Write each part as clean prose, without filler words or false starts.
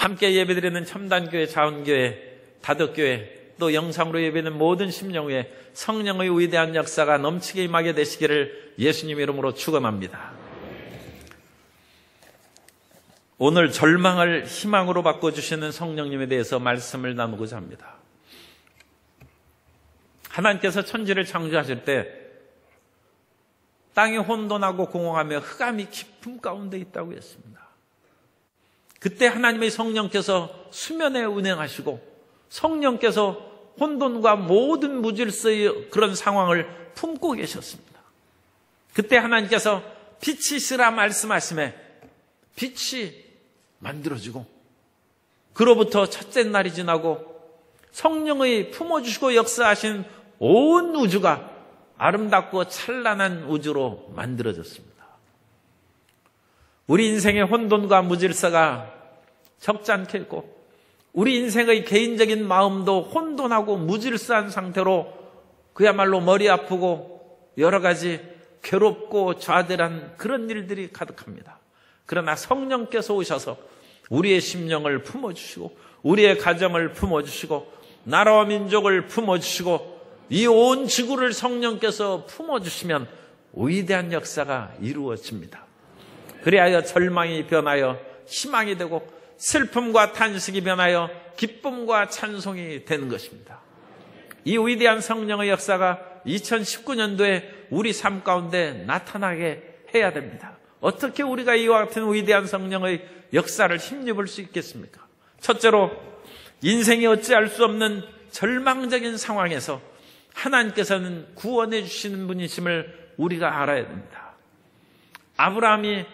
함께 예배드리는 첨단교회, 자원교회, 다덕교회, 또 영상으로 예배드리는 모든 심령에 성령의 위대한 역사가 넘치게 임하게 되시기를 예수님 이름으로 축원합니다. 오늘 절망을 희망으로 바꿔주시는 성령님에 대해서 말씀을 나누고자 합니다. 하나님께서 천지를 창조하실 때 땅이 혼돈하고 공허하며 흑암이 깊음 가운데 있다고 했습니다. 그때 하나님의 성령께서 수면에 운행하시고 성령께서 혼돈과 모든 무질서의 그런 상황을 품고 계셨습니다. 그때 하나님께서 빛이 있으라 말씀하심에 빛이 만들어지고, 그로부터 첫째 날이 지나고 성령의 품어주시고 역사하신 온 우주가 아름답고 찬란한 우주로 만들어졌습니다. 우리 인생의 혼돈과 무질서가 적잖게 있고, 우리 인생의 개인적인 마음도 혼돈하고 무질서한 상태로 그야말로 머리 아프고 여러 가지 괴롭고 좌절한 그런 일들이 가득합니다. 그러나 성령께서 오셔서 우리의 심령을 품어주시고 우리의 가정을 품어주시고 나라와 민족을 품어주시고 이 온 지구를 성령께서 품어주시면 위대한 역사가 이루어집니다. 그리하여 절망이 변하여 희망이 되고 슬픔과 탄식이 변하여 기쁨과 찬송이 되는 것입니다. 이 위대한 성령의 역사가 2019년도에 우리 삶 가운데 나타나게 해야 됩니다. 어떻게 우리가 이와 같은 위대한 성령의 역사를 힘입을 수 있겠습니까? 첫째로, 인생이 어찌할 수 없는 절망적인 상황에서 하나님께서는 구원해 주시는 분이심을 우리가 알아야 됩니다. 아브라함이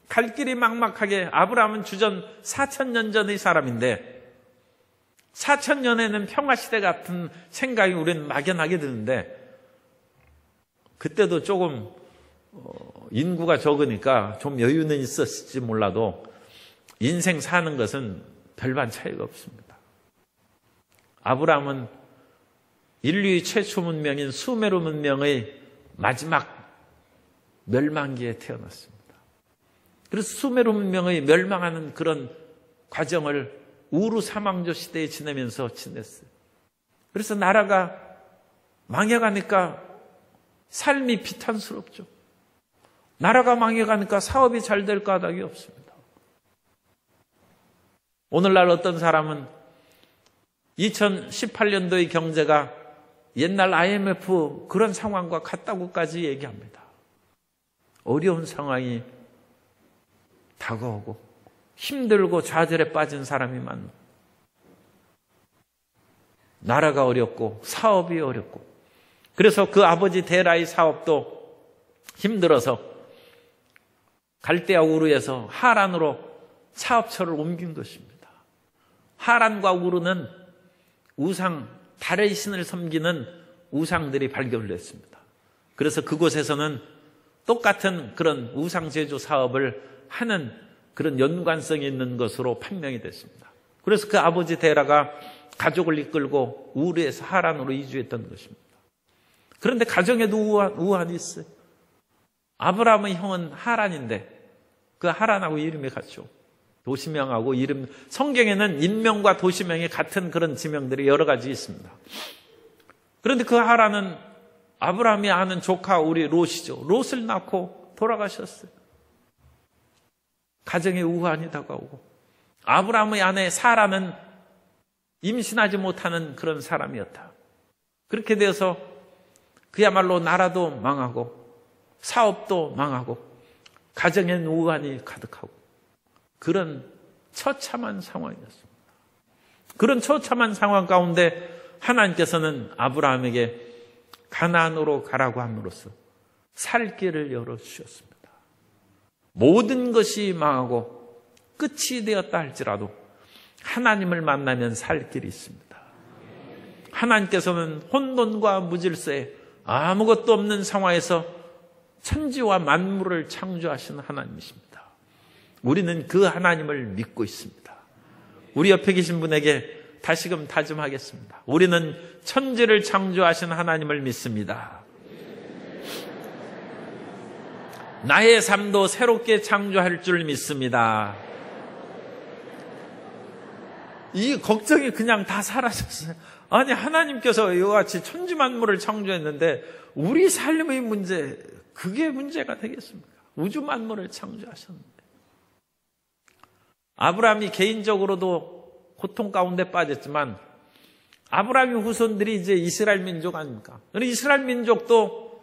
갈 길이 막막하게, 아브라함은 주전 4,000년 전의 사람인데 4,000년에는 평화시대 같은 생각이 우리는 막연하게 드는데, 그때도 조금 인구가 적으니까 좀 여유는 있었을지 몰라도 인생 사는 것은 별반 차이가 없습니다. 아브라함은 인류의 최초 문명인 수메르 문명의 마지막 멸망기에 태어났습니다. 그래서 수메르 문명의 멸망하는 그런 과정을 우루 사망조 시대에 지내면서 지냈어요. 그래서 나라가 망해가니까 삶이 비탄스럽죠. 나라가 망해가니까 사업이 잘 될 까닭이 없습니다. 오늘날 어떤 사람은 2018년도의 경제가 옛날 IMF 그런 상황과 같다고까지 얘기합니다. 어려운 상황이 다가오고 힘들고 좌절에 빠진 사람이 많고, 나라가 어렵고 사업이 어렵고, 그래서 그 아버지 데라의 사업도 힘들어서 갈대아 우르에서 하란으로 사업처를 옮긴 것입니다. 하란과 우르는 우상, 달의 신을 섬기는 우상들이 발견됐습니다. 그래서 그곳에서는 똑같은 그런 우상 제조 사업을 하는 그런 연관성이 있는 것으로 판명이 됐습니다. 그래서 그 아버지 데라가 가족을 이끌고 우르에서 하란으로 이주했던 것입니다. 그런데 가정에도 우환이 있어요. 아브라함의 형은 하란인데 그 하란하고 이름이 같죠. 도시명하고 이름, 성경에는 인명과 도시명이 같은 그런 지명들이 여러 가지 있습니다. 그런데 그 하란은 아브라함이 아는 조카 우리 롯이죠. 롯을 낳고 돌아가셨어요. 가정에 우환이 다가오고, 아브라함의 아내 사라는 임신하지 못하는 그런 사람이었다. 그렇게 되어서 그야말로 나라도 망하고 사업도 망하고 가정엔 우환이 가득하고 그런 처참한 상황이었습니다. 그런 처참한 상황 가운데 하나님께서는 아브라함에게 가나안으로 가라고 함으로써 살 길을 열어주셨습니다. 모든 것이 망하고 끝이 되었다 할지라도 하나님을 만나면 살 길이 있습니다. 하나님께서는 혼돈과 무질서에 아무것도 없는 상황에서 천지와 만물을 창조하신 하나님이십니다. 우리는 그 하나님을 믿고 있습니다. 우리 옆에 계신 분에게 다시금 다짐하겠습니다. 우리는 천지를 창조하신 하나님을 믿습니다. 나의 삶도 새롭게 창조할 줄 믿습니다. 이 걱정이 그냥 다 사라졌어요. 아니, 하나님께서 이와 같이 천지만물을 창조했는데 우리 삶의 문제, 그게 문제가 되겠습니까? 우주 만물을 창조하셨는데. 아브라함이 개인적으로도 고통 가운데 빠졌지만 아브라함의 후손들이 이제 이스라엘 민족 아닙니까? 이스라엘 민족도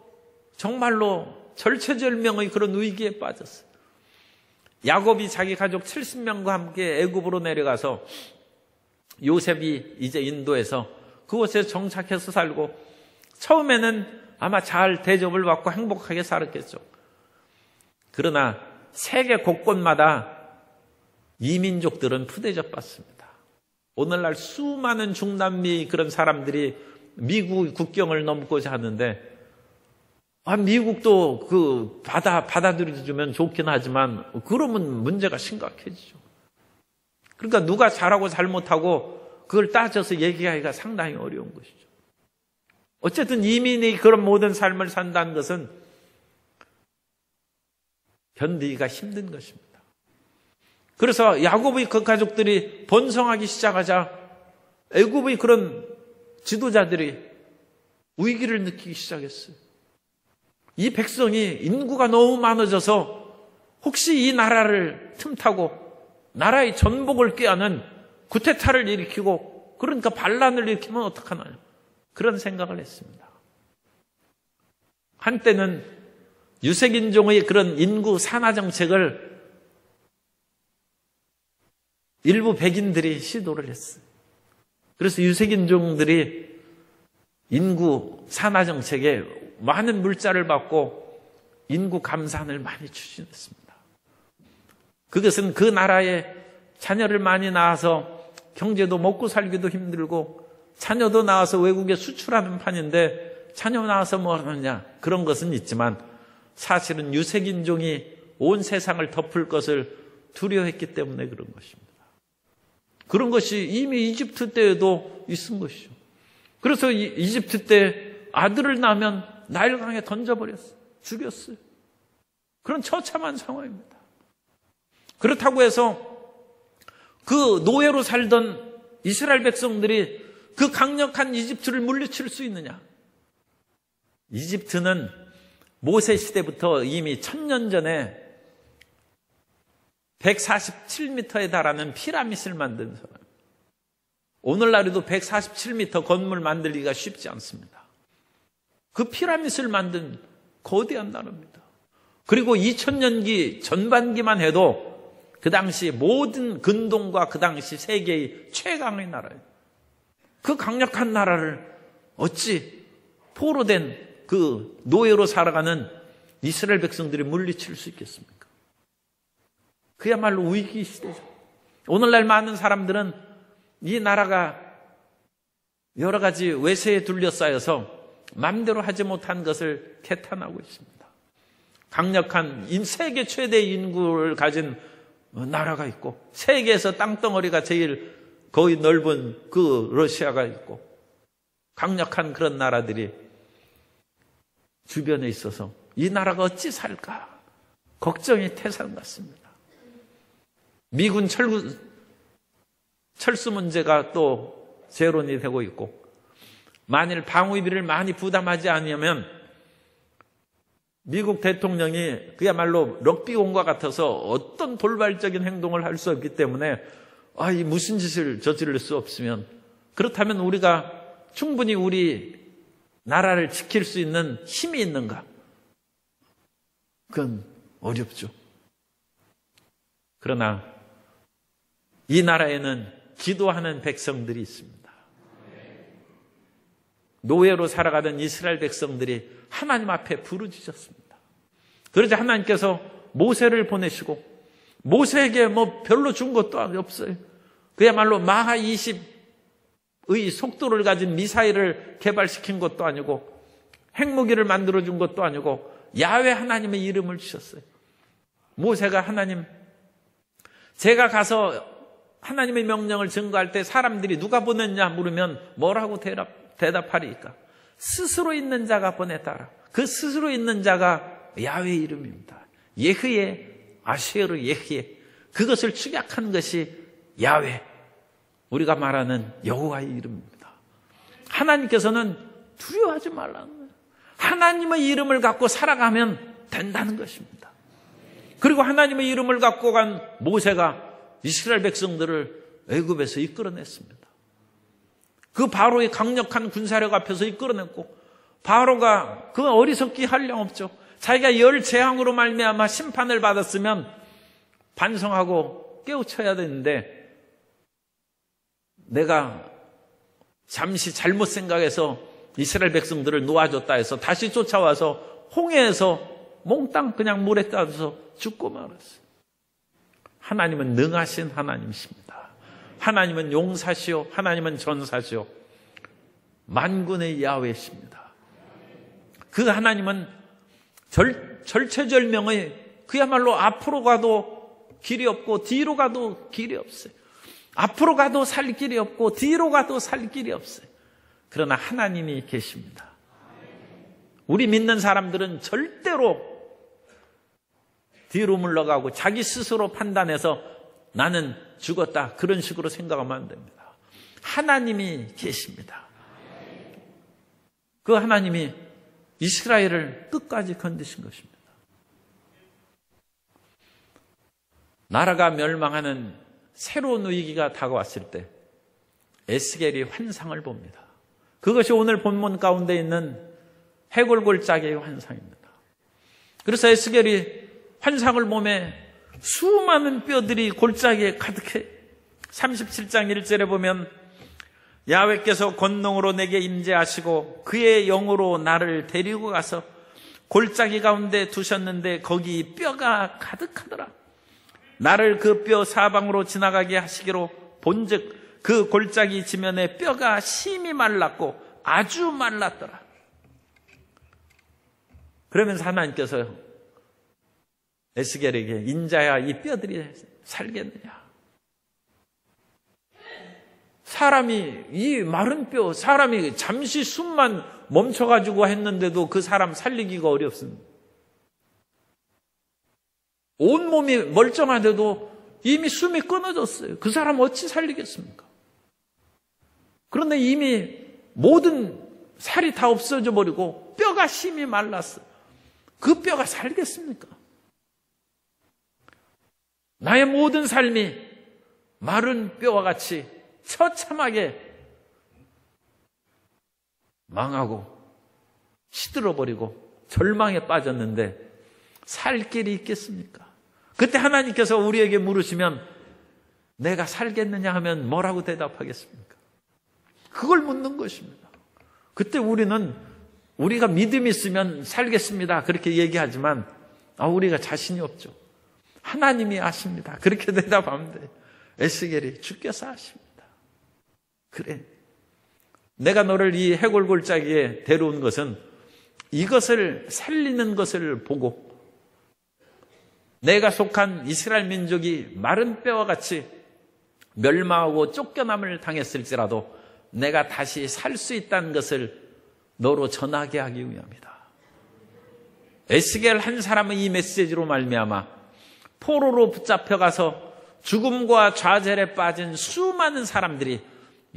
정말로 절체절명의 그런 위기에 빠졌어요. 야곱이 자기 가족 70명과 함께 애굽으로 내려가서 요셉이 이제 인도에서 그곳에 정착해서 살고 처음에는 아마 잘 대접을 받고 행복하게 살았겠죠. 그러나 세계 곳곳마다 이민족들은 푸대접 받습니다. 오늘날 수많은 중남미 그런 사람들이 미국 국경을 넘고자 하는데 미국도 그 받아들여주면 좋긴 하지만 그러면 문제가 심각해지죠. 그러니까 누가 잘하고 잘못하고 그걸 따져서 얘기하기가 상당히 어려운 것이죠. 어쨌든 이민이 그런 모든 삶을 산다는 것은 견디기가 힘든 것입니다. 그래서 야곱의 그 가족들이 번성하기 시작하자 애굽의 그런 지도자들이 위기를 느끼기 시작했어요. 이 백성이 인구가 너무 많아져서 혹시 이 나라를 틈타고 나라의 전복을 꾀하는 쿠데타를 일으키고 그러니까 반란을 일으키면 어떡하나요? 그런 생각을 했습니다. 한때는 유색인종의 그런 인구 산화 정책을 일부 백인들이 시도를 했어요. 그래서 유색인종들이 인구 산화 정책에 많은 물자를 받고 인구 감산을 많이 추진했습니다. 그것은 그 나라에 자녀를 많이 낳아서 경제도 먹고 살기도 힘들고 자녀도 낳아서 외국에 수출하는 판인데 자녀 낳아서 뭐 하느냐 그런 것은 있지만 사실은 유색인종이 온 세상을 덮을 것을 두려워했기 때문에 그런 것입니다. 그런 것이 이미 이집트 때에도 있은 것이죠. 그래서 이집트 때 아들을 낳으면 나일강에 던져버렸어요. 죽였어요. 그런 처참한 상황입니다. 그렇다고 해서 그 노예로 살던 이스라엘 백성들이 그 강력한 이집트를 물리칠 수 있느냐? 이집트는 모세 시대부터 이미 1000년 전에 147m에 달하는 피라밋을 만든 사람. 오늘날에도 147m 건물 만들기가 쉽지 않습니다. 그 피라밋을 만든 거대한 나라입니다. 그리고 2000년기 전반기만 해도 그 당시 모든 근동과 그 당시 세계의 최강의 나라예요. 그 강력한 나라를 어찌 포로된 그 노예로 살아가는 이스라엘 백성들이 물리칠 수 있겠습니까? 그야말로 위기 시대죠. 오늘날 많은 사람들은 이 나라가 여러 가지 외세에 둘러싸여서 마음대로 하지 못한 것을 개탄하고 있습니다. 강력한 세계 최대의 인구를 가진 나라가 있고 세계에서 땅덩어리가 제일 거의 넓은 그 러시아가 있고 강력한 그런 나라들이 주변에 있어서 이 나라가 어찌 살까 걱정이 태산 같습니다. 미군 철수 문제가 또 재론이 되고 있고 만일 방위비를 많이 부담하지 않으면 미국 대통령이 그야말로 럭비공과 같아서 어떤 돌발적인 행동을 할 수 없기 때문에 이 무슨 짓을 저지를 수 없으면 그렇다면 우리가 충분히 우리 나라를 지킬 수 있는 힘이 있는가? 그건 어렵죠. 그러나 이 나라에는 기도하는 백성들이 있습니다. 노예로 살아가던 이스라엘 백성들이 하나님 앞에 부르짖었습니다. 그러자 하나님께서 모세를 보내시고 모세에게 뭐 별로 준 것도 없어요. 그야말로 마하 20의 속도를 가진 미사일을 개발시킨 것도 아니고 핵무기를 만들어준 것도 아니고 야훼 하나님의 이름을 주셨어요. 모세가 하나님, 제가 가서 하나님의 명령을 증거할 때 사람들이 누가 보냈냐 물으면 뭐라고 대답하리까? 스스로 있는 자가 보냈다라. 그 스스로 있는 자가 야훼의 이름입니다. 예흐예, 아쉐르 예흐예. 그것을 축약한 것이 야훼. 우리가 말하는 여호와의 이름입니다. 하나님께서는 두려워하지 말라는 거예요. 하나님의 이름을 갖고 살아가면 된다는 것입니다. 그리고 하나님의 이름을 갖고 간 모세가 이스라엘 백성들을 애굽에서 이끌어냈습니다. 그 바로의 강력한 군사력 앞에서 이끌어냈고, 바로가 그 어리석기 한량없죠. 자기가 열 재앙으로 말미암아 심판을 받았으면 반성하고 깨우쳐야 되는데, 내가 잠시 잘못 생각해서 이스라엘 백성들을 놓아줬다 해서 다시 쫓아와서 홍해에서 몽땅 그냥 물에 따라서 죽고 말았어요. 하나님은 능하신 하나님이십니다. 하나님은 용사시오, 하나님은 전사시오, 만군의 야훼십니다. 그 하나님은 절체절명의, 그야말로 앞으로 가도 길이 없고 뒤로 가도 길이 없어요. 앞으로 가도 살 길이 없고 뒤로 가도 살 길이 없어요. 그러나 하나님이 계십니다. 우리 믿는 사람들은 절대로 뒤로 물러가고 자기 스스로 판단해서 나는 죽었다, 그런 식으로 생각하면 안 됩니다. 하나님이 계십니다. 그 하나님이 이스라엘을 끝까지 건드신 것입니다. 나라가 멸망하는 새로운 위기가 다가왔을 때 에스겔이 환상을 봅니다. 그것이 오늘 본문 가운데 있는 해골골짜기의 환상입니다. 그래서 에스겔이 환상을 보며 수많은 뼈들이 골짜기에 가득해. 37장 1절에 보면 야훼께서 권능으로 내게 임재하시고 그의 영으로 나를 데리고 가서 골짜기 가운데 두셨는데 거기 뼈가 가득하더라. 나를 그 뼈 사방으로 지나가게 하시기로 본즉 그 골짜기 지면에 뼈가 심히 말랐고 아주 말랐더라. 그러면서 하나님께서 에스겔에게 인자야, 이 뼈들이 살겠느냐? 사람이, 이 마른 뼈, 사람이 잠시 숨만 멈춰가지고 했는데도 그 사람 살리기가 어렵습니다. 온몸이 멀쩡한데도 이미 숨이 끊어졌어요. 그 사람 어찌 살리겠습니까? 그런데 이미 모든 살이 다 없어져 버리고 뼈가 심히 말랐어요. 그 뼈가 살겠습니까? 나의 모든 삶이 마른 뼈와 같이 처참하게 망하고 시들어버리고 절망에 빠졌는데 살 길이 있겠습니까? 그때 하나님께서 우리에게 물으시면 내가 살겠느냐 하면 뭐라고 대답하겠습니까? 그걸 묻는 것입니다. 그때 우리가 믿음이 있으면 살겠습니다, 그렇게 얘기하지만 우리가 자신이 없죠. 하나님이 아십니다, 그렇게 대답하면 돼요. 에스겔이 주께서 아십니다. 그래, 내가 너를 이 해골골짜기에 데려온 것은 이것을 살리는 것을 보고 내가 속한 이스라엘 민족이 마른 뼈와 같이 멸망하고 쫓겨남을 당했을지라도 내가 다시 살 수 있다는 것을 너로 전하게 하기 위함이다. 에스겔 한 사람은 이 메시지로 말미암아 포로로 붙잡혀가서 죽음과 좌절에 빠진 수많은 사람들이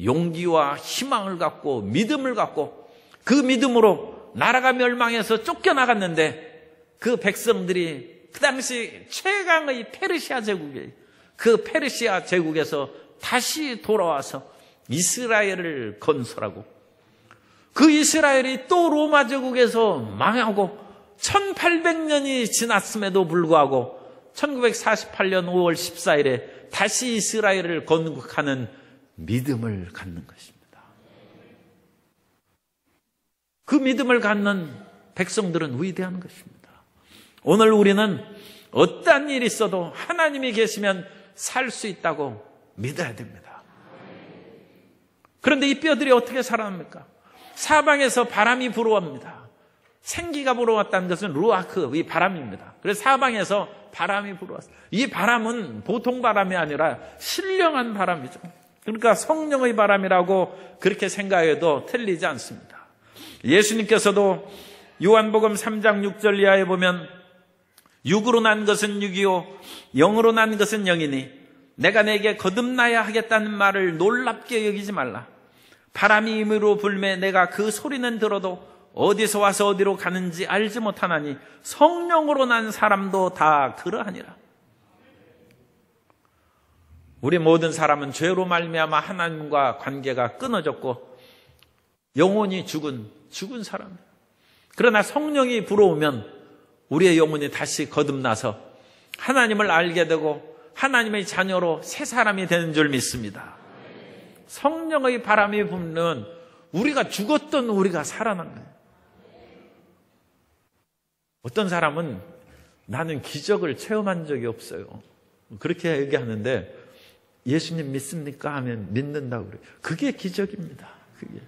용기와 희망을 갖고 믿음을 갖고 그 믿음으로 나라가 멸망해서 쫓겨나갔는데 그 백성들이 그 당시 최강의 페르시아 제국에, 그 페르시아 제국에서 다시 돌아와서 이스라엘을 건설하고 그 이스라엘이 또 로마 제국에서 망하고 1800년이 지났음에도 불구하고 1948년 5월 14일에 다시 이스라엘을 건국하는 믿음을 갖는 것입니다. 그 믿음을 갖는 백성들은 위대한 것입니다. 오늘 우리는 어떠한 일이 있어도 하나님이 계시면 살 수 있다고 믿어야 됩니다. 그런데 이 뼈들이 어떻게 살아납니까? 사방에서 바람이 불어옵니다. 생기가 불어왔다는 것은 루아크, 이 바람입니다. 그래서 사방에서 바람이 불어왔어요. 이 바람은 보통 바람이 아니라 신령한 바람이죠. 그러니까 성령의 바람이라고 그렇게 생각해도 틀리지 않습니다. 예수님께서도 요한복음 3장 6절 이하에 보면 육으로 난 것은 육이요 영으로 난 것은 영이니 내가 내게 거듭나야 하겠다는 말을 놀랍게 여기지 말라. 바람이 임으로 불매 내가 그 소리는 들어도 어디서 와서 어디로 가는지 알지 못하나니 성령으로 난 사람도 다 그러하니라. 우리 모든 사람은 죄로 말미암아 하나님과 관계가 끊어졌고 영혼이 죽은 사람. 그러나 성령이 불어오면 우리의 영혼이 다시 거듭나서 하나님을 알게 되고 하나님의 자녀로 새 사람이 되는 줄 믿습니다. 성령의 바람이 불면 우리가 죽었던 우리가 살아난 거예요. 어떤 사람은 나는 기적을 체험한 적이 없어요. 그렇게 얘기하는데 예수님 믿습니까? 하면 믿는다고 그래요. 그게 기적입니다. 그게.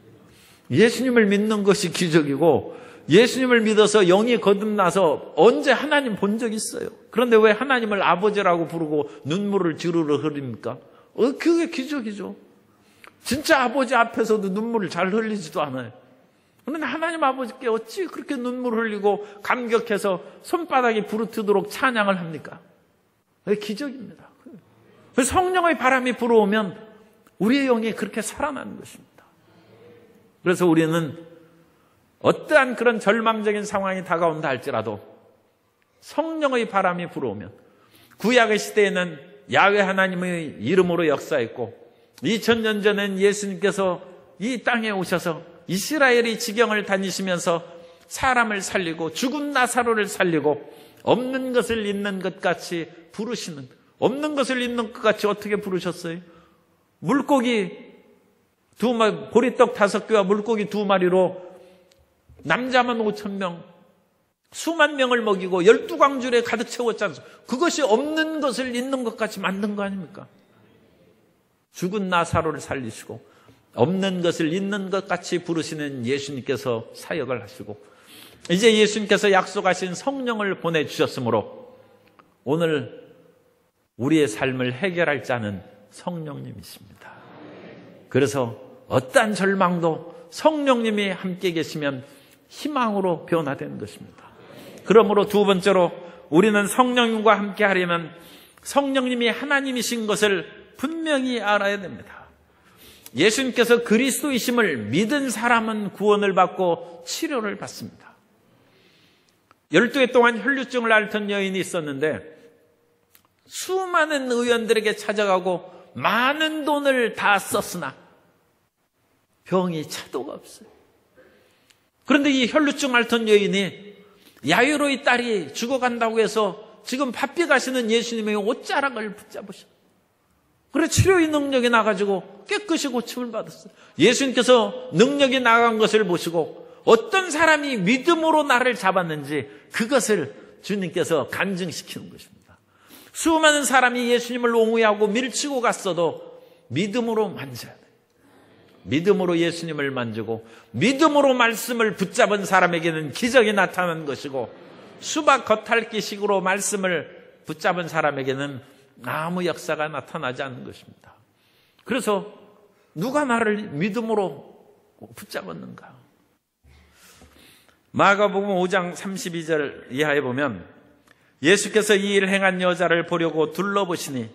예수님을 믿는 것이 기적이고 예수님을 믿어서 영이 거듭나서 언제 하나님 본 적 있어요? 그런데 왜 하나님을 아버지라고 부르고 눈물을 주르르 흘립니까? 그게 기적이죠. 진짜 아버지 앞에서도 눈물을 잘 흘리지도 않아요. 그런데 하나님 아버지께 어찌 그렇게 눈물 흘리고 감격해서 손바닥이 부르트도록 찬양을 합니까? 그게 기적입니다. 성령의 바람이 불어오면 우리의 영이 그렇게 살아나는 것입니다. 그래서 우리는 어떠한 그런 절망적인 상황이 다가온다 할지라도 성령의 바람이 불어오면 구약의 시대에는 야훼 하나님의 이름으로 역사했고 2000년 전엔 예수님께서 이 땅에 오셔서 이스라엘의 지경을 다니시면서 사람을 살리고 죽은 나사로를 살리고 없는 것을 있는 것 같이 부르시는, 없는 것을 있는 것 같이 어떻게 부르셨어요? 물고기 보리떡 5개와 물고기 2마리로 남자만 5,000명, 수만 명을 먹이고 12광줄에 가득 채웠지 않습니까? 그것이 없는 것을 있는 것 같이 만든 거 아닙니까? 죽은 나사로를 살리시고 없는 것을 있는 것 같이 부르시는 예수님께서 사역을 하시고 이제 예수님께서 약속하신 성령을 보내주셨으므로 오늘 우리의 삶을 해결할 자는 성령님이십니다. 그래서 어떠한 절망도 성령님이 함께 계시면 희망으로 변화되는 것입니다. 그러므로 두 번째로 우리는 성령님과 함께 하려면 성령님이 하나님이신 것을 분명히 알아야 됩니다. 예수님께서 그리스도이심을 믿은 사람은 구원을 받고 치료를 받습니다. 12해 동안 혈류증을 앓던 여인이 있었는데 수많은 의원들에게 찾아가고 많은 돈을 다 썼으나 병이 차도가 없어요. 그런데 이 혈류증 앓던 여인이 야이로의 딸이 죽어간다고 해서 지금 바삐 가시는 예수님의 옷자락을 붙잡으셨어요. 그래 치료의 능력이 나가지고 깨끗이 고침을 받았어요. 예수님께서 능력이 나간 것을 보시고 어떤 사람이 믿음으로 나를 잡았는지 그것을 주님께서 간증시키는 것입니다. 수많은 사람이 예수님을 옹호하고 밀치고 갔어도 믿음으로 만져야 돼요. 믿음으로 예수님을 만지고 믿음으로 말씀을 붙잡은 사람에게는 기적이 나타나는 것이고 수박 겉핥기식으로 말씀을 붙잡은 사람에게는 아무 역사가 나타나지 않는 것입니다. 그래서 누가 나를 믿음으로 붙잡았는가? 마가복음 5장 32절 이하에 보면 예수께서 이 일을 행한 여자를 보려고 둘러보시니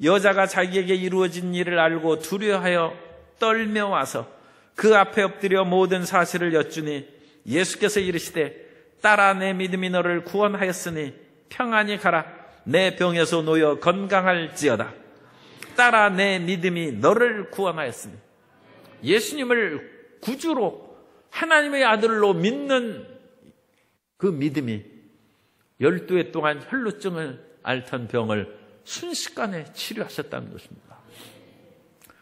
여자가 자기에게 이루어진 일을 알고 두려워하여 떨며 와서 그 앞에 엎드려 모든 사실을 여쭈니 예수께서 이르시되 딸아 내 믿음이 너를 구원하였으니 평안히 가라 내 병에서 놓여 건강할지어다. 딸아 내 믿음이 너를 구원하였으니 예수님을 구주로 하나님의 아들로 믿는 그 믿음이 12해 동안 혈루증을 앓던 병을 순식간에 치료하셨다는 것입니다.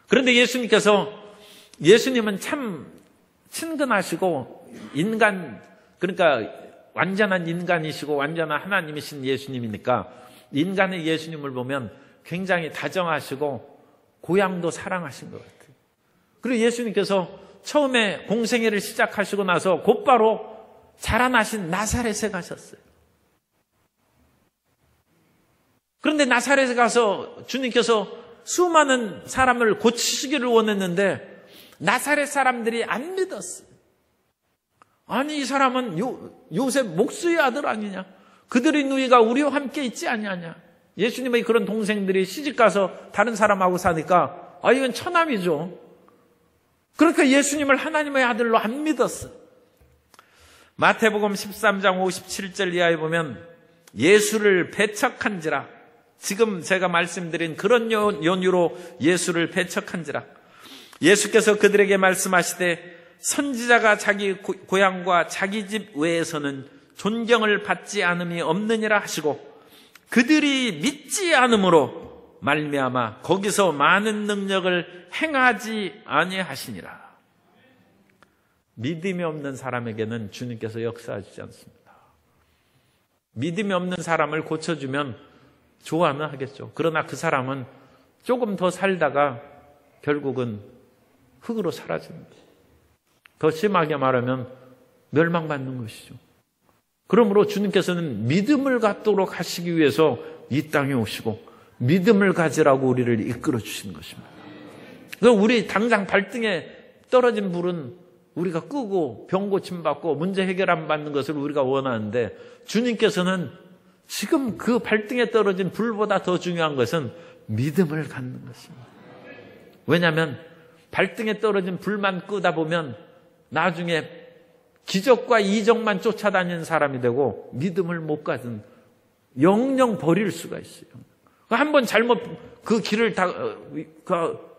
그런데 예수님은 참 친근하시고 그러니까 완전한 인간이시고 완전한 하나님이신 예수님이니까 인간의 예수님을 보면 굉장히 다정하시고 고향도 사랑하신 것 같아요. 그리고 예수님께서 처음에 공생애를 시작하시고 나서 곧바로 자라나신 나사렛에 가셨어요. 그런데 나사렛에 가서 주님께서 수많은 사람을 고치시기를 원했는데 나사렛 사람들이 안 믿었어요. 아니 이 사람은 요셉 목수의 아들 아니냐? 그들의 누이가 우리와 함께 있지 아니하냐? 예수님의 그런 동생들이 시집가서 다른 사람하고 사니까 이건 처남이죠. 그러니까 예수님을 하나님의 아들로 안 믿었어. 마태복음 13장 57절 이하에 보면 예수를 배척한지라, 지금 제가 말씀드린 그런 연유로 예수를 배척한지라, 예수께서 그들에게 말씀하시되 선지자가 자기 고향과 자기 집 외에서는 존경을 받지 않음이 없느니라 하시고 그들이 믿지 않음으로 말미암아 거기서 많은 능력을 행하지 아니하시니라. 믿음이 없는 사람에게는 주님께서 역사하시지 않습니다. 믿음이 없는 사람을 고쳐주면 좋아는 하겠죠. 그러나 그 사람은 조금 더 살다가 결국은 흙으로 사라집니다. 더 심하게 말하면 멸망받는 것이죠. 그러므로 주님께서는 믿음을 갖도록 하시기 위해서 이 땅에 오시고 믿음을 가지라고 우리를 이끌어 주신 것입니다. 우리 당장 발등에 떨어진 불은 우리가 끄고 병 고침받고 문제 해결 안 받는 것을 우리가 원하는데, 주님께서는 지금 그 발등에 떨어진 불보다 더 중요한 것은 믿음을 갖는 것입니다. 왜냐하면 발등에 떨어진 불만 끄다 보면 나중에 기적과 이적만 쫓아다니는 사람이 되고 믿음을 못 가진, 영영 버릴 수가 있어요. 한번 잘못 그 길을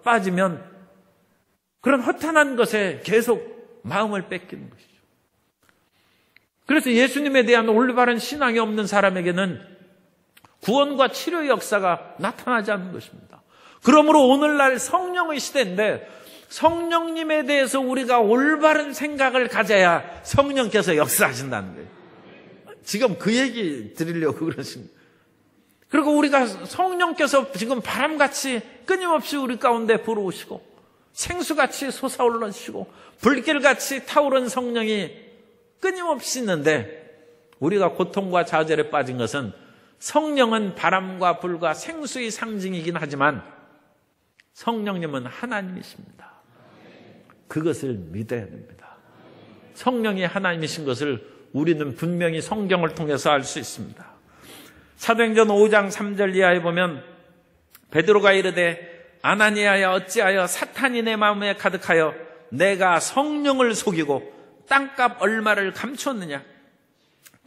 빠지면 그런 허탄한 것에 계속 마음을 뺏기는 것이죠. 그래서 예수님에 대한 올바른 신앙이 없는 사람에게는 구원과 치료의 역사가 나타나지 않는 것입니다. 그러므로 오늘날 성령의 시대인데 성령님에 대해서 우리가 올바른 생각을 가져야 성령께서 역사하신다는 거예요. 지금 그 얘기 드리려고 그러십니다. 그리고 우리가 성령께서 지금 바람같이 끊임없이 우리 가운데 불어오시고 생수같이 솟아올라시고 불길같이 타오른 성령이 끊임없이 있는데, 우리가 고통과 좌절에 빠진 것은 성령은 바람과 불과 생수의 상징이긴 하지만 성령님은 하나님이십니다. 그것을 믿어야 됩니다. 성령이 하나님이신 것을 우리는 분명히 성경을 통해서 알 수 있습니다. 사도행전 5장 3절 이하에 보면 베드로가 이르되 아나니아야 어찌하여 사탄이 내 마음에 가득하여 내가 성령을 속이고 땅값 얼마를 감추었느냐.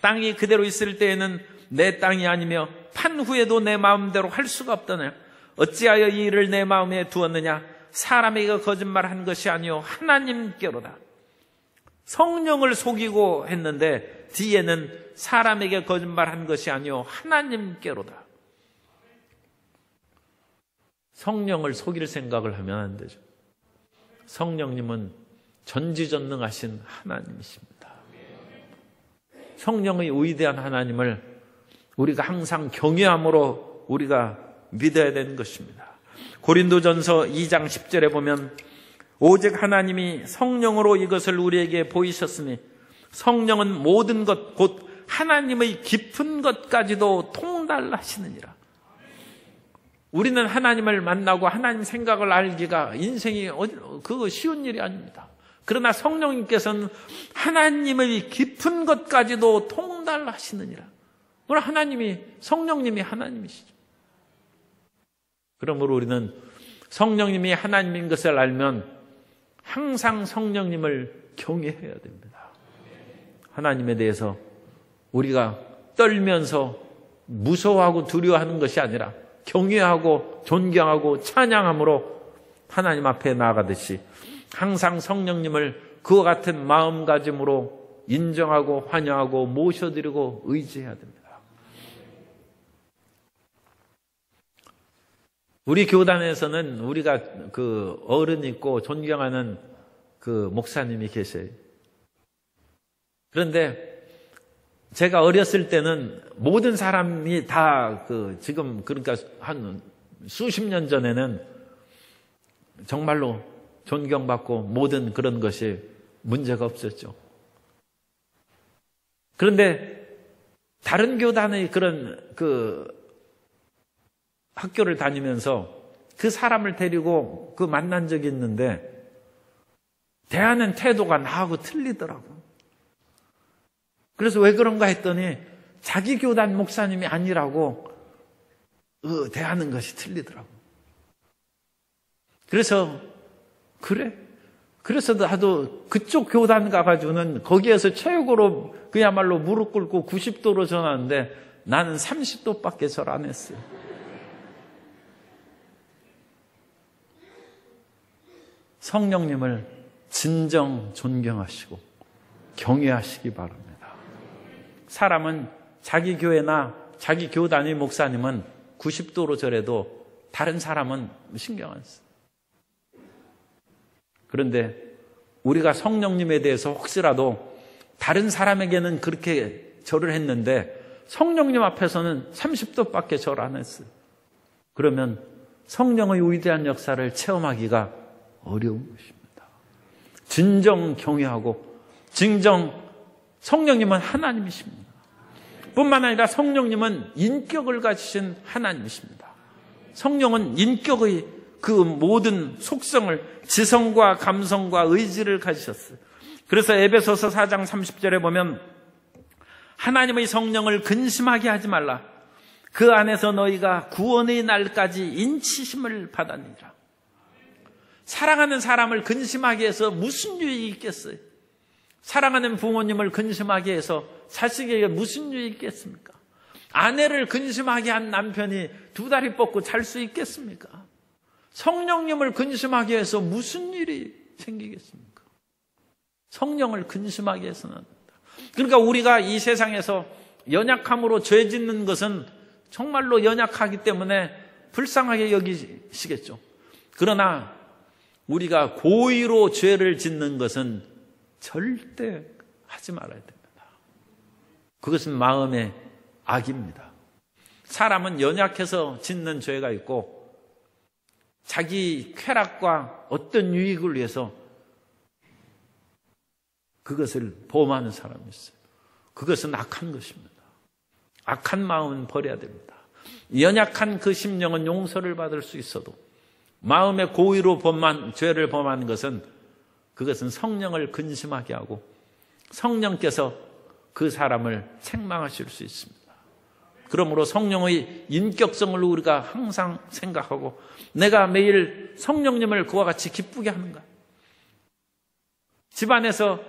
땅이 그대로 있을 때에는 내 땅이 아니며 판 후에도 내 마음대로 할 수가 없더냐. 어찌하여 이 일을 내 마음에 두었느냐. 사람에게 거짓말한 것이 아니요 하나님께로다. 성령을 속이고 했는데 뒤에는 사람에게 거짓말한 것이 아니요 하나님께로다. 성령을 속일 생각을 하면 안 되죠. 성령님은 전지전능하신 하나님이십니다. 성령의 위대한 하나님을 우리가 항상 경외함으로 우리가 믿어야 되는 것입니다. 고린도전서 2장 10절에 보면 오직 하나님이 성령으로 이것을 우리에게 보이셨으니 성령은 모든 것 곧 하나님의 깊은 것까지도 통달하시느니라. 우리는 하나님을 만나고 하나님 생각을 알기가 인생이 그거 쉬운 일이 아닙니다. 그러나 성령님께서는 하나님의 깊은 것까지도 통달하시느니라. 오늘 성령님이 하나님이시죠. 그러므로 우리는 성령님이 하나님인 것을 알면 항상 성령님을 경외해야 됩니다. 하나님에 대해서 우리가 떨면서 무서워하고 두려워하는 것이 아니라 경외하고 존경하고 찬양함으로 하나님 앞에 나아가듯이 항상 성령님을 그와 같은 마음가짐으로 인정하고 환영하고 모셔드리고 의지해야 됩니다. 우리 교단에서는 우리가 그 어른 있고 존경하는 그 목사님이 계세요. 그런데 제가 어렸을 때는 모든 사람이 다 지금 그러니까 한 수십 년 전에는 정말로 존경받고 모든 그런 것이 문제가 없었죠. 그런데 다른 교단의 그런 학교를 다니면서 그 사람을 데리고 만난 적이 있는데 대하는 태도가 나하고 틀리더라고. 그래서 왜 그런가 했더니 자기 교단 목사님이 아니라고 대하는 것이 틀리더라고. 그래서 나도 그쪽 교단 가가지고는 거기에서 최고로 그야말로 무릎 꿇고 90도로 전하는데 나는 30도밖에 절 안 했어요. 성령님을 진정 존경하시고 경외하시기 바랍니다. 사람은 자기 교회나 자기 교단의 목사님은 90도로 절해도 다른 사람은 신경 안 써요. 그런데 우리가 성령님에 대해서 혹시라도 다른 사람에게는 그렇게 절을 했는데 성령님 앞에서는 30도밖에 절 안 했어요. 그러면 성령의 위대한 역사를 체험하기가 어려운 것입니다. 진정 경외하고 진정 성령님은 하나님이십니다. 뿐만 아니라 성령님은 인격을 가지신 하나님이십니다. 성령은 인격의 그 모든 속성을 지성과 감성과 의지를 가지셨어요. 그래서 에베소서 4장 30절에 보면 하나님의 성령을 근심하게 하지 말라. 그 안에서 너희가 구원의 날까지 인치심을 받았느니라. 사랑하는 사람을 근심하게 해서 무슨 유익이 있겠어요? 사랑하는 부모님을 근심하게 해서 자식에게 무슨 유익이 있겠습니까? 아내를 근심하게 한 남편이 두 다리 뻗고 잘 수 있겠습니까? 성령님을 근심하게 해서 무슨 일이 생기겠습니까? 성령을 근심하게 해서는 안 된다. 그러니까 우리가 이 세상에서 연약함으로 죄 짓는 것은 정말로 연약하기 때문에 불쌍하게 여기시겠죠. 그러나 우리가 고의로 죄를 짓는 것은 절대 하지 말아야 됩니다. 그것은 마음의 악입니다. 사람은 연약해서 짓는 죄가 있고 자기 쾌락과 어떤 유익을 위해서 그것을 범하는 사람이 있어요. 그것은 악한 것입니다. 악한 마음은 버려야 됩니다. 연약한 그 심령은 용서를 받을 수 있어도 마음의 고의로 죄를 범하는 것은 그것은 성령을 근심하게 하고 성령께서 그 사람을 책망하실 수 있습니다. 그러므로 성령의 인격성을 우리가 항상 생각하고 내가 매일 성령님을 그와 같이 기쁘게 하는가? 집안에서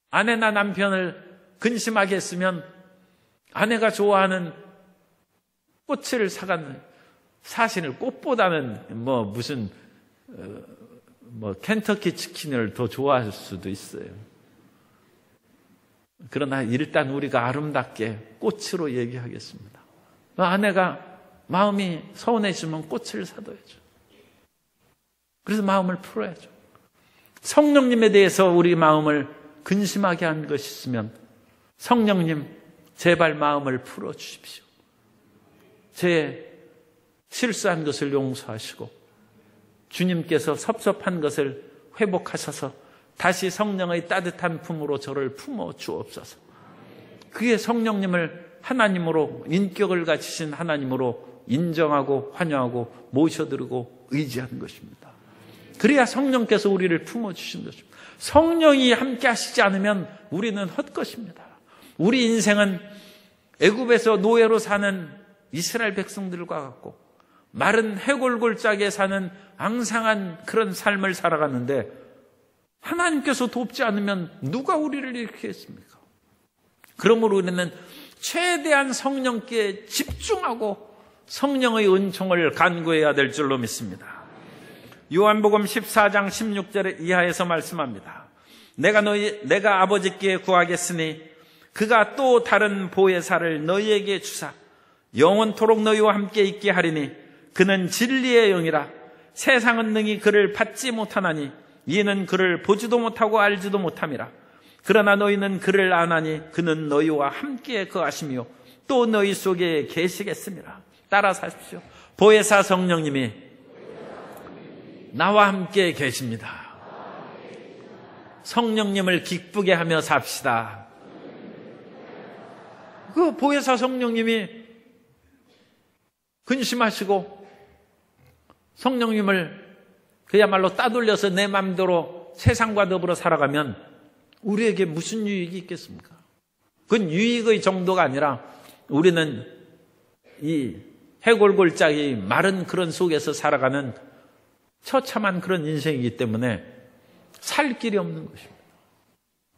아내나 남편을 근심하게 했으면 아내가 좋아하는 꽃을 사갔는 사실 꽃보다는 무슨 켄터키 치킨을 더 좋아할 수도 있어요. 그러나 일단 우리가 아름답게 꽃으로 얘기하겠습니다. 아내가 마음이 서운해지면 꽃을 사둬야죠. 그래서 마음을 풀어야죠. 성령님에 대해서 우리 마음을 근심하게 한 것이 있으면 성령님 제발 마음을 풀어주십시오. 제 실수한 것을 용서하시고 주님께서 섭섭한 것을 회복하셔서 다시 성령의 따뜻한 품으로 저를 품어 주옵소서. 그게 성령님을 하나님으로 인격을 가지신 하나님으로 인정하고 환영하고 모셔드리고 의지하는 것입니다. 그래야 성령께서 우리를 품어주신 것입니다. 성령이 함께 하시지 않으면 우리는 헛것입니다. 우리 인생은 애굽에서 노예로 사는 이스라엘 백성들과 같고 마른 해골골짜기에 사는 앙상한 그런 삶을 살아가는데 하나님께서 돕지 않으면 누가 우리를 이렇게 했습니까? 그러므로 우리는 최대한 성령께 집중하고 성령의 은총을 간구해야 될 줄로 믿습니다. 요한복음 14장 16절 이하에서 말씀합니다. 내가 아버지께 구하겠으니 그가 또 다른 보혜사를 너희에게 주사 영원토록 너희와 함께 있게 하리니 그는 진리의 영이라. 세상은 능히 그를 받지 못하나니 이는 그를 보지도 못하고 알지도 못함이라. 그러나 너희는 그를 아나니 그는 너희와 함께 거하시며 또 너희 속에 계시겠습니다. 따라서 하십시오. 보혜사 성령님이 나와 함께 계십니다. 성령님을 기쁘게 하며 삽시다. 그 보혜사 성령님이 근심하시고 성령님을 그야말로 따돌려서 내 마음대로 세상과 더불어 살아가면 우리에게 무슨 유익이 있겠습니까? 그건 유익의 정도가 아니라 우리는 이 해골골짜기 마른 그런 속에서 살아가는 처참한 그런 인생이기 때문에 살 길이 없는 것입니다.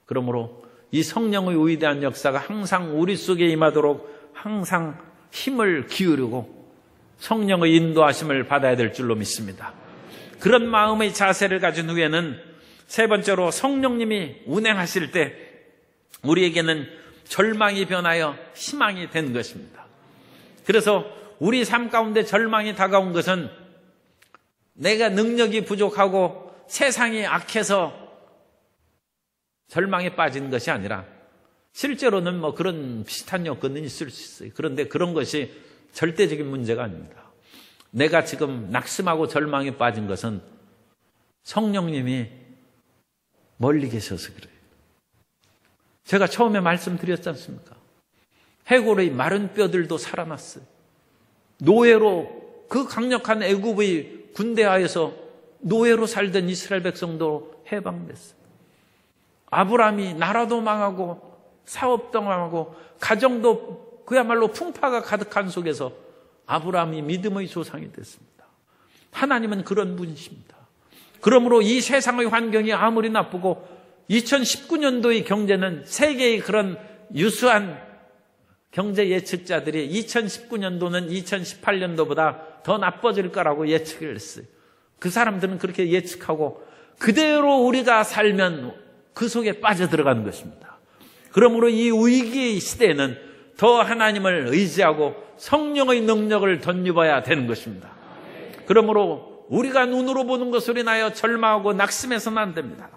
그러므로 이 성령의 위대한 역사가 항상 우리 속에 임하도록 항상 힘을 기울이고 성령의 인도하심을 받아야 될 줄로 믿습니다. 그런 마음의 자세를 가진 후에는 세 번째로 성령님이 운행하실 때 우리에게는 절망이 변하여 희망이 된 것입니다. 그래서 우리 삶 가운데 절망이 다가온 것은 내가 능력이 부족하고 세상이 악해서 절망에 빠진 것이 아니라 실제로는 뭐 그런 비슷한 여건은 있을 수 있어요. 그런데 그런 것이 절대적인 문제가 아닙니다. 내가 지금 낙심하고 절망에 빠진 것은 성령님이 멀리 계셔서 그래요. 제가 처음에 말씀드렸지 않습니까? 해골의 마른 뼈들도 살아났어요. 노예로 그 강력한 애굽의 군대하에서 노예로 살던 이스라엘 백성도 해방됐어요. 아브라함이 나라도 망하고 사업도 망하고 가정도 그야말로 풍파가 가득한 속에서 아브라함이 믿음의 조상이 됐습니다. 하나님은 그런 분이십니다. 그러므로 이 세상의 환경이 아무리 나쁘고 2019년도의 경제는 세계의 그런 유수한 경제 예측자들이 2019년도는 2018년도보다 더 나빠질 거라고 예측을 했어요. 그 사람들은 그렇게 예측하고 그대로 우리가 살면 그 속에 빠져들어가는 것입니다. 그러므로 이 위기의 시대에는 더 하나님을 의지하고 성령의 능력을 덧입어야 되는 것입니다. 그러므로 우리가 눈으로 보는 것으로 인하여 절망하고 낙심해서는 안 됩니다.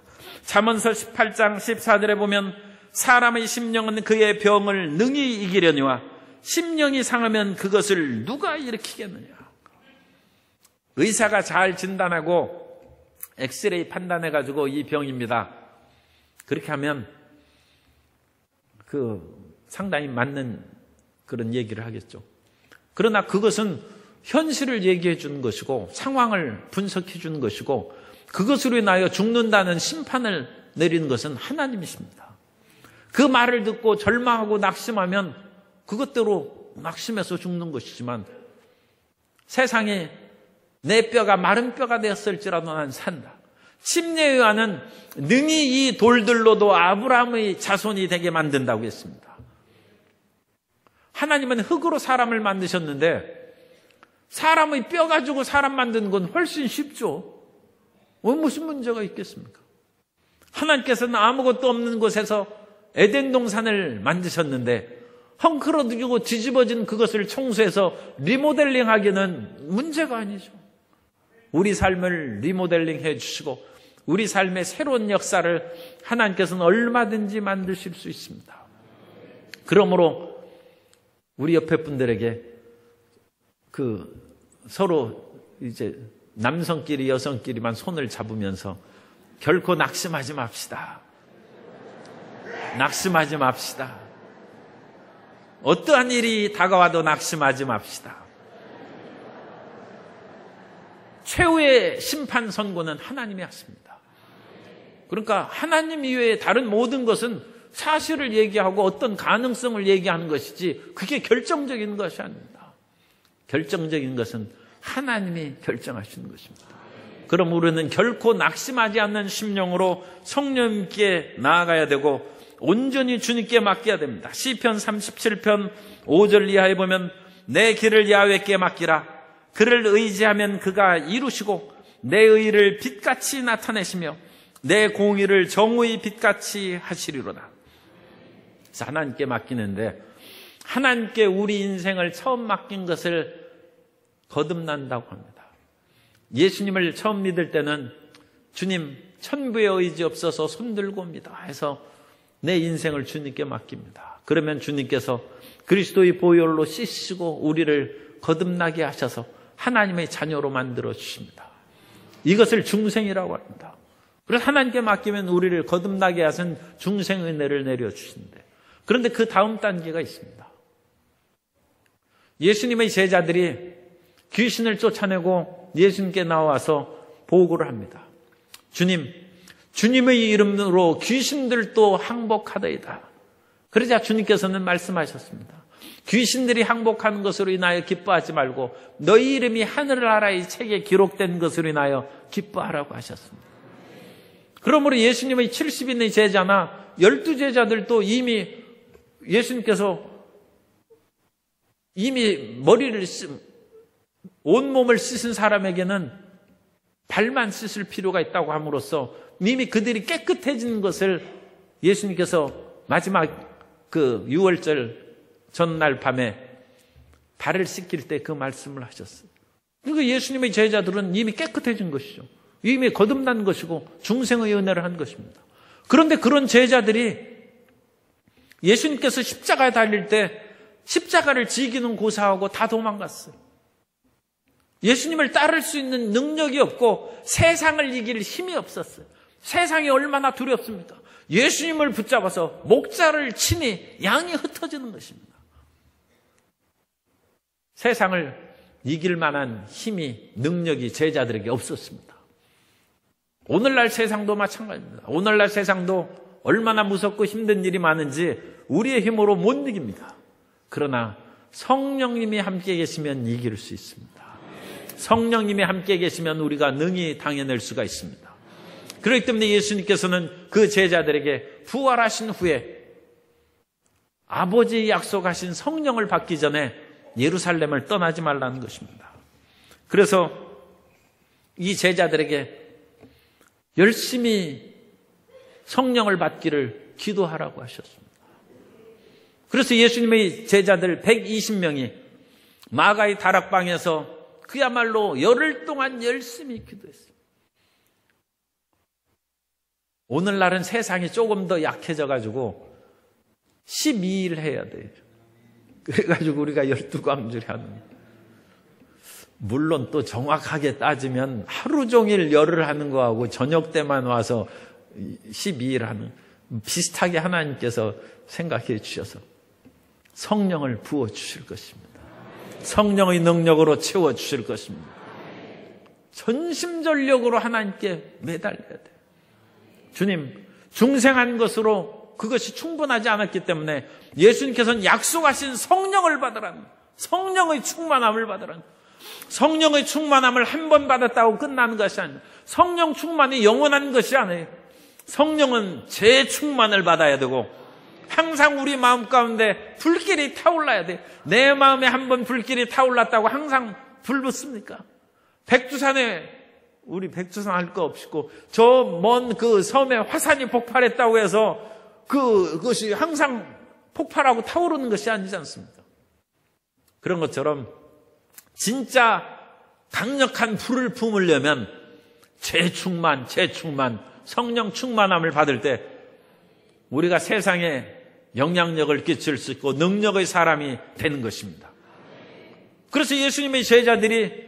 잠언서 18장 14절에 보면 사람의 심령은 그의 병을 능히 이기려니와 심령이 상하면 그것을 누가 일으키겠느냐. 의사가 잘 진단하고 엑스레이 판단해가지고 이 병입니다. 그렇게 하면 상당히 맞는 그런 얘기를 하겠죠. 그러나 그것은 현실을 얘기해 주는 것이고 상황을 분석해 주는 것이고 그것으로 인하여 죽는다는 심판을 내리는 것은 하나님이십니다. 그 말을 듣고 절망하고 낙심하면 그것대로 낙심해서 죽는 것이지만 세상에 내 뼈가 마른 뼈가 되었을지라도 난 산다. 침례 요한은 능히 이 돌들로도 아브라함의 자손이 되게 만든다고 했습니다. 하나님은 흙으로 사람을 만드셨는데 사람의 뼈 가지고 사람 만드는 건 훨씬 쉽죠. 무슨 문제가 있겠습니까? 하나님께서는 아무것도 없는 곳에서 에덴 동산을 만드셨는데 헝클어지고 뒤집어진 그것을 청소해서 리모델링하기는 문제가 아니죠. 우리 삶을 리모델링 해주시고 우리 삶의 새로운 역사를 하나님께서는 얼마든지 만드실 수 있습니다. 그러므로 우리 옆에 분들에게 서로 이제 남성끼리 여성끼리만 손을 잡으면서 결코 낙심하지 맙시다. 낙심하지 맙시다. 어떠한 일이 다가와도 낙심하지 맙시다. 최후의 심판 선고는 하나님이 하십니다. 그러니까 하나님 이외에 다른 모든 것은 사실을 얘기하고 어떤 가능성을 얘기하는 것이지 그게 결정적인 것이 아닙니다. 결정적인 것은 하나님이 결정하시는 것입니다. 그럼 우리는 결코 낙심하지 않는 심령으로 성령님께 나아가야 되고 온전히 주님께 맡겨야 됩니다. 시편 37편 5절 이하에 보면 내 길을 야훼께 맡기라. 그를 의지하면 그가 이루시고 내 의를 빛같이 나타내시며 내 공의를 정의의 빛같이 하시리로다. 그래서 하나님께 맡기는데 하나님께 우리 인생을 처음 맡긴 것을 거듭난다고 합니다. 예수님을 처음 믿을 때는 주님 천부의 의지 없어서 손들고 옵니다 해서 내 인생을 주님께 맡깁니다. 그러면 주님께서 그리스도의 보혈로 씻으시고 우리를 거듭나게 하셔서 하나님의 자녀로 만들어 주십니다. 이것을 중생이라고 합니다. 그래서 하나님께 맡기면 우리를 거듭나게 하신 중생의 은혜를 내려주시는데 그런데 그 다음 단계가 있습니다. 예수님의 제자들이 귀신을 쫓아내고 예수님께 나와서 보고를 합니다. 주님, 주님의 이름으로 귀신들도 항복하더이다. 그러자 주님께서는 말씀하셨습니다. 귀신들이 항복하는 것으로 인하여 기뻐하지 말고 너희 이름이 하늘나라의 책에 기록된 것으로 인하여 기뻐하라고 하셨습니다. 그러므로 예수님의 70인의 제자나 12제자들도 이미 예수님께서 이미 온몸을 씻은 사람에게는 발만 씻을 필요가 있다고 함으로써 이미 그들이 깨끗해진 것을 예수님께서 마지막 그 6월절 전날 밤에 발을 씻길 때 그 말씀을 하셨어요. 그러니까 예수님의 제자들은 이미 깨끗해진 것이죠. 이미 거듭난 것이고 중생의 은혜를 한 것입니다. 그런데 그런 제자들이 예수님께서 십자가에 달릴 때 십자가를 지기는 고사하고 다 도망갔어요. 예수님을 따를 수 있는 능력이 없고 세상을 이길 힘이 없었어요. 세상이 얼마나 두렵습니까? 예수님을 붙잡아서 목자를 치니 양이 흩어지는 것입니다. 세상을 이길 만한 힘이, 능력이 제자들에게 없었습니다. 오늘날 세상도 마찬가지입니다. 오늘날 세상도 얼마나 무섭고 힘든 일이 많은지 우리의 힘으로 못 이깁니다. 그러나 성령님이 함께 계시면 이길 수 있습니다. 성령님이 함께 계시면 우리가 능히 당해낼 수가 있습니다. 그렇기 때문에 예수님께서는 그 제자들에게 부활하신 후에 아버지의 약속하신 성령을 받기 전에 예루살렘을 떠나지 말라는 것입니다. 그래서 이 제자들에게 열심히 성령을 받기를 기도하라고 하셨습니다. 그래서 예수님의 제자들 120명이 마가의 다락방에서 그야말로 열흘 동안 열심히 기도했어요. 오늘날은 세상이 조금 더 약해져가지고 12일 해야 돼요. 그래가지고 우리가 12광주리 하는. 물론 또 정확하게 따지면 하루 종일 열을 하는 거하고 저녁 때만 와서 12일 하는, 비슷하게 하나님께서 생각해 주셔서 성령을 부어주실 것입니다. 성령의 능력으로 채워주실 것입니다. 전심전력으로 하나님께 매달려야 돼요. 주님, 중생한 것으로 그것이 충분하지 않았기 때문에 예수님께서는 약속하신 성령을 받으라는, 성령의 충만함을 받으라는, 성령의 충만함을 한 번 받았다고 끝나는 것이 아니에요. 성령 충만이 영원한 것이 아니에요. 성령은 재충만을 받아야 되고 항상 우리 마음 가운데 불길이 타올라야 돼. 내 마음에 한 번 불길이 타올랐다고 항상 불 붙습니까? 백두산에, 우리 백두산 할 거 없고 저 먼 그 섬에 화산이 폭발했다고 해서 그것이 항상 폭발하고 타오르는 것이 아니지 않습니까? 그런 것처럼 진짜 강력한 불을 품으려면 재충만, 성령 충만함을 받을 때 우리가 세상에 영향력을 끼칠 수 있고 능력의 사람이 되는 것입니다. 그래서 예수님의 제자들이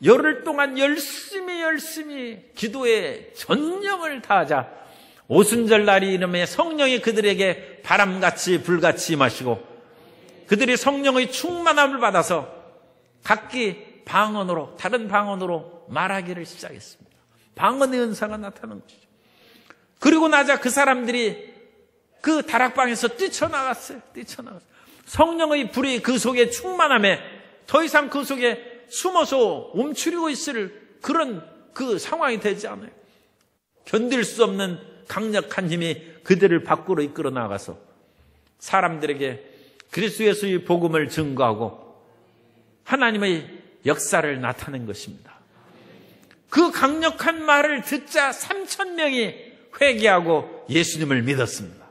열흘 동안 열심히 기도에 전념을 다하자 오순절 날이 이름에 성령이 그들에게 바람같이 불같이 임하시고 그들이 성령의 충만함을 받아서 각기 방언으로, 다른 방언으로 말하기를 시작했습니다. 방언의 은사가 나타난 것이죠. 그리고 나자 그 사람들이 그 다락방에서 뛰쳐나갔어요. 성령의 불이 그 속에 충만함에 더 이상 그 속에 숨어서 움츠리고 있을 그런 그 상황이 되지 않아요. 견딜 수 없는 강력한 힘이 그들을 밖으로 이끌어 나가서 사람들에게 그리스도 예수의 복음을 증거하고 하나님의 역사를 나타낸 것입니다. 그 강력한 말을 듣자 3,000명이 회개하고 예수님을 믿었습니다.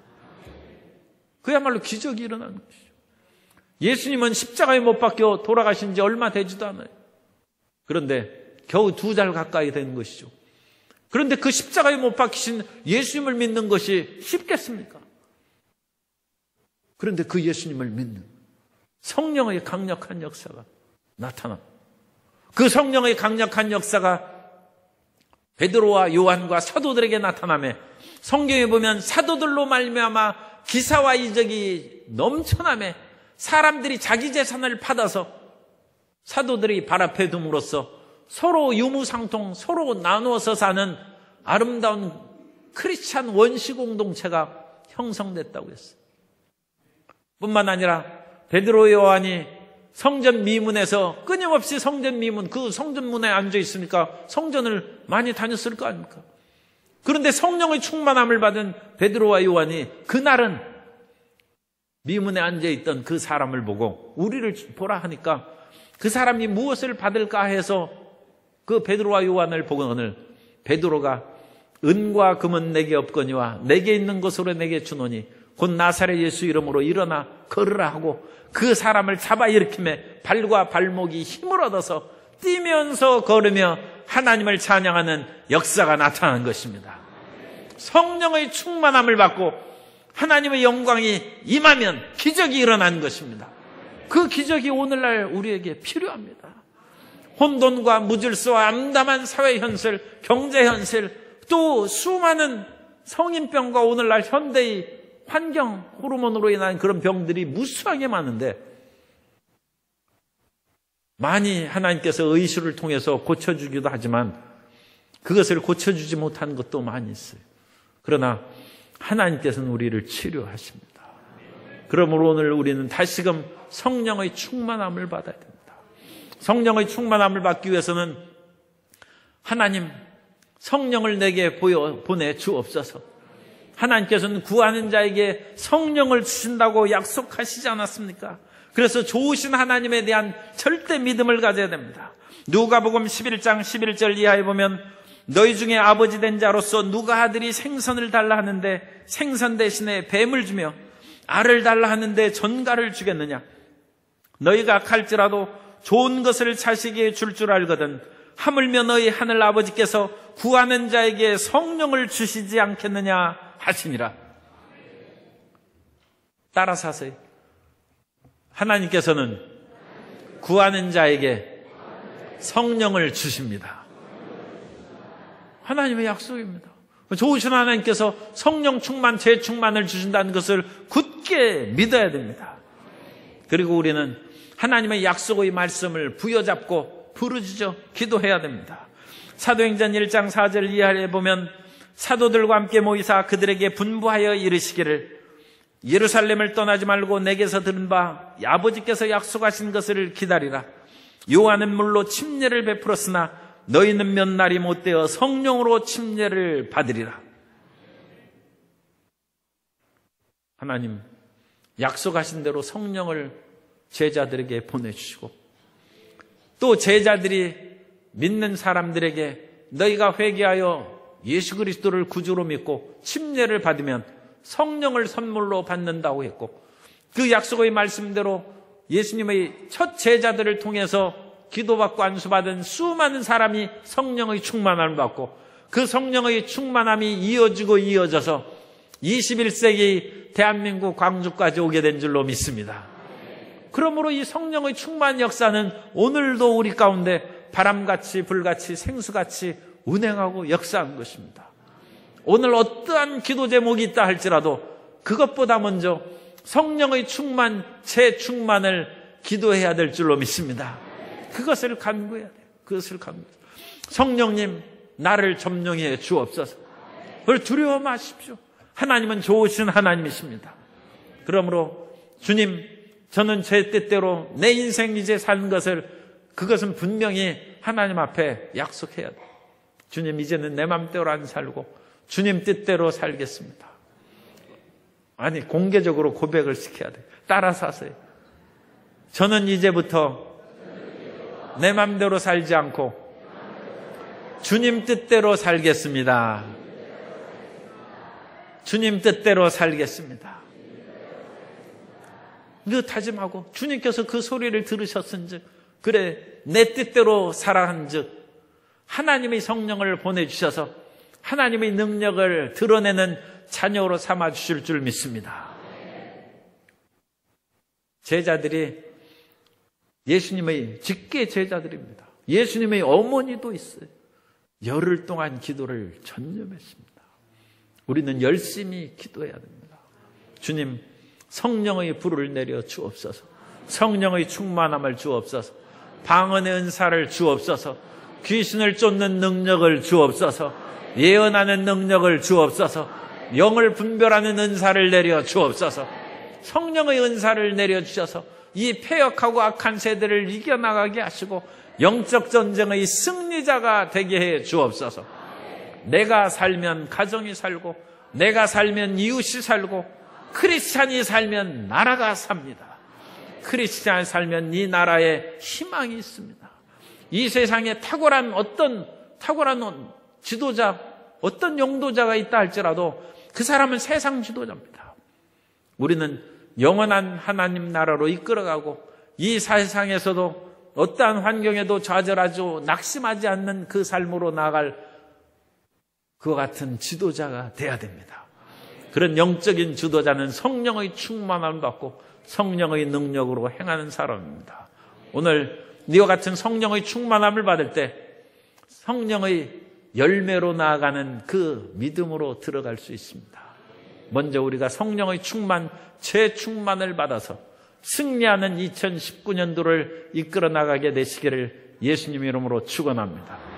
그야말로 기적이 일어나는 것이죠. 예수님은 십자가에 못 박혀 돌아가신 지 얼마 되지도 않아요. 그런데 겨우 2달 가까이 된 것이죠. 그런데 그 십자가에 못 박히신 예수님을 믿는 것이 쉽겠습니까? 그런데 그 예수님을 믿는 성령의 강력한 역사가 나타납니다. 그 성령의 강력한 역사가 베드로와 요한과 사도들에게 나타나며 성경에 보면 사도들로 말미암아 기사와 이적이 넘쳐나며 사람들이 자기 재산을 받아서 사도들이 발 앞에 둠으로써 서로 유무상통, 서로 나누어서 사는 아름다운 크리스찬 원시 공동체가 형성됐다고 했어요. 뿐만 아니라 베드로 요한이 성전 미문에서 끊임없이 성전 미문, 그 성전문에 앉아 있으니까 성전을 많이 다녔을 거 아닙니까? 그런데 성령의 충만함을 받은 베드로와 요한이 그날은 미문에 앉아 있던 그 사람을 보고 우리를 보라 하니까 그 사람이 무엇을 받을까 해서 그 베드로와 요한을 보고는 베드로가 은과 금은 내게 없거니와 내게 있는 것으로 내게 주노니 곧 나사렛 예수 이름으로 일어나 걸으라 하고 그 사람을 잡아 일으키매 발과 발목이 힘을 얻어서 뛰면서 걸으며 하나님을 찬양하는 역사가 나타난 것입니다. 성령의 충만함을 받고 하나님의 영광이 임하면 기적이 일어나는 것입니다. 그 기적이 오늘날 우리에게 필요합니다. 혼돈과 무질서와 암담한 사회 현실, 경제 현실, 또 수많은 성인병과 오늘날 현대의 환경, 호르몬으로 인한 그런 병들이 무수하게 많은데 많이 하나님께서 의술을 통해서 고쳐주기도 하지만 그것을 고쳐주지 못한 것도 많이 있어요. 그러나 하나님께서는 우리를 치료하십니다. 그러므로 오늘 우리는 다시금 성령의 충만함을 받아야 됩니다. 성령의 충만함을 받기 위해서는 하나님 성령을 내게 보내 주옵소서. 하나님께서는 구하는 자에게 성령을 주신다고 약속하시지 않았습니까? 그래서 좋으신 하나님에 대한 절대 믿음을 가져야 됩니다. 누가복음 11장 11절 이하에 보면 너희 중에 아버지 된 자로서 누가 아들이 생선을 달라 하는데 생선 대신에 뱀을 주며 알을 달라 하는데 전갈을 주겠느냐? 너희가 갈지라도 좋은 것을 자식에게 줄 줄 알거든 하물며 너희 하늘 아버지께서 구하는 자에게 성령을 주시지 않겠느냐 하시니라. 따라서 하세요. 하나님께서는 구하는 자에게 성령을 주십니다. 하나님의 약속입니다. 좋으신 하나님께서 성령 충만, 재충만을 주신다는 것을 굳게 믿어야 됩니다. 그리고 우리는 하나님의 약속의 말씀을 부여잡고 부르짖어 기도해야 됩니다. 사도행전 1장 4절 이하에 보면 사도들과 함께 모이사 그들에게 분부하여 이르시기를 예루살렘을 떠나지 말고 내게서 들은 바 아버지께서 약속하신 것을 기다리라. 요한은 물로 침례를 베풀었으나 너희는 몇 날이 못되어 성령으로 침례를 받으리라. 하나님 약속하신 대로 성령을 제자들에게 보내주시고 또 제자들이 믿는 사람들에게 너희가 회개하여 예수 그리스도를 구주로 믿고 침례를 받으면 성령을 선물로 받는다고 했고 그 약속의 말씀대로 예수님의 첫 제자들을 통해서 기도받고 안수받은 수많은 사람이 성령의 충만함을 받고 그 성령의 충만함이 이어지고 이어져서 21세기 대한민국 광주까지 오게 된 줄로 믿습니다. 그러므로 이 성령의 충만 역사는 오늘도 우리 가운데 바람같이 불같이 생수같이 운행하고 역사한 것입니다. 오늘 어떠한 기도 제목이 있다 할지라도 그것보다 먼저 성령의 충만, 재충만을 기도해야 될 줄로 믿습니다. 그것을 간구해야 돼요. 그것을 간구해야 돼요. 성령님 나를 점령해 주옵소서. 그걸 두려워 마십시오. 하나님은 좋으신 하나님이십니다. 그러므로 주님 저는 제 뜻대로 내 인생 이제 사는 것을 그것은 분명히 하나님 앞에 약속해야 돼요. 주님 이제는 내 맘대로 안 살고 주님 뜻대로 살겠습니다. 아니 공개적으로 고백을 시켜야 돼요. 따라서 하세요. 저는 이제부터 내 맘대로 살지 않고 주님 뜻대로 살겠습니다. 주님 뜻대로 살겠습니다. 그 다짐하고 주님께서 그 소리를 들으셨은즉 그래 내 뜻대로 살아한즉 하나님의 성령을 보내주셔서 하나님의 능력을 드러내는 자녀로 삼아주실 줄 믿습니다. 제자들이 예수님의 직계 제자들입니다. 예수님의 어머니도 있어요. 열흘 동안 기도를 전념했습니다. 우리는 열심히 기도해야 됩니다. 주님 성령의 불을 내려 주옵소서. 성령의 충만함을 주옵소서. 방언의 은사를 주옵소서. 귀신을 쫓는 능력을 주옵소서. 예언하는 능력을 주옵소서. 영을 분별하는 은사를 내려 주옵소서. 성령의 은사를 내려 주셔서 이 패역하고 악한 세대를 이겨나가게 하시고 영적 전쟁의 승리자가 되게 해 주옵소서. 내가 살면 가정이 살고, 내가 살면 이웃이 살고, 크리스찬이 살면 나라가 삽니다. 크리스찬이 살면 이 나라에 희망이 있습니다. 이 세상에 탁월한 지도자, 어떤 용도자가 있다 할지라도 그 사람은 세상 지도자입니다. 우리는 영원한 하나님 나라로 이끌어가고 이 세상에서도 어떠한 환경에도 좌절하지 낙심하지 않는 그 삶으로 나아갈 그와 같은 지도자가 돼야 됩니다. 그런 영적인 지도자는 성령의 충만함을 받고 성령의 능력으로 행하는 사람입니다. 오늘 이와 같은 성령의 충만함을 받을 때 성령의 열매로 나아가는 그 믿음으로 들어갈 수 있습니다. 먼저 우리가 성령의 재충만을 받아서 승리하는 2019년도를 이끌어 나가게 되시기를 예수님 이름으로 축원합니다.